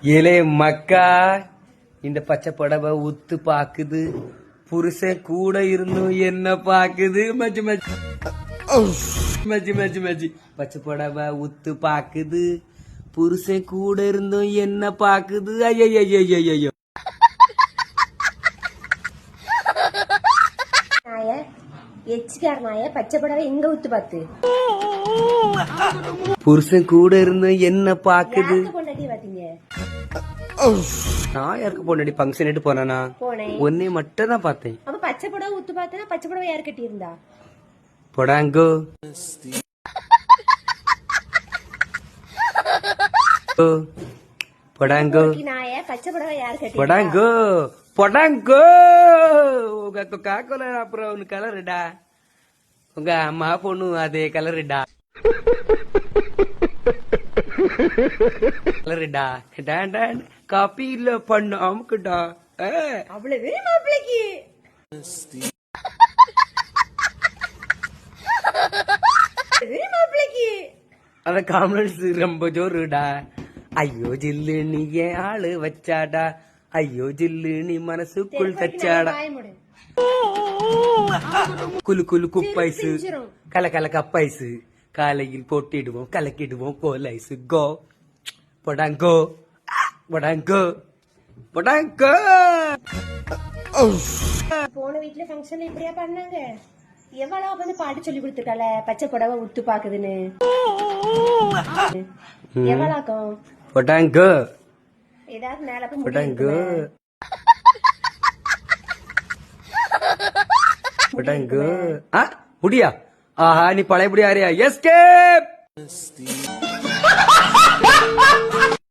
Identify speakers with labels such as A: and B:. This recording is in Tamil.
A: ஏலே மக்கா, இந்த பச்சை புடவை உத்து பாக்குது, புருஷன் கூட இருந்தும் என்ன பாக்குது, மச்சி மச்சி மச்சி மச்சி மச்சி பச்சை புடவை உத்து பாக்குது, புருஷன் கூட இருந்தும் என்ன பாக்குது, ஐயோ
B: எச்சிக்கார நாய பச்சை புடவை எங்க உத்து பாத்து
A: புருஷன் கூட இருந்தும் என்ன பாக்குது.
B: கொண்டாடி பாத்தீங்க?
A: நான் யாருக்கு பொண்ணாடி பங்கன் போனா
B: போனேன்,
A: ஒன்னே மட்டும் தான் பார்த்தேன்.
B: அப்ப பச்சை புடவை உத்து பார்த்தா பச்சை புடவை யாரு கட்டி இருந்தா?
A: பொடாங்கோ பொடாங்கோ
B: நாய பச்சை புடவை யாரு கட்டி?
A: பொடாங்கோ பொடாங்கோ உங்க காக்கோல அப்புறம் ஒன்னு கலருடா, உங்க அம்மா பொண்ணு அதே கலருடா கலருடா காப்பி இல்ல பண்ண அமுக்குடா.
B: அவ்வளவு மாப்பிளைக்கு மாப்பிளைக்கு
A: அத காமெண்ட்ஸ் ரொம்ப ஜோருடா. ஐயோ ஜில்லு நீ ஏன் ஆளு வச்சாடா, ஐயோ ஜில்லு நீ மனசுக்குள் தச்சாடா. குலு குலு குப்பைசு கல கல கப்பைசு, காலையில் போட்டிடுவோம் கலக்கிடுவோம் கோலைசு. கோ பொடாங்கோ பொடாங்கோ பொடாங்கோ.
B: போன வீட்டுல ஃபங்க்ஷன்ல இப்படியா பண்ணாங்க? எவ்வளவு வந்து பாட்டு சொல்லி கொடுத்துருக்கால பச்சை புடவை உத்து பாக்குதுன்னு. எவ்வளோக்கும்
A: பொடாங்கோ
B: ஏதாவது மேல
A: பொடாங்கோ பொடாங்கோ. முடியா? ஆஹா, நீ பழையபடி ஆறியா? எஸ்கேப்.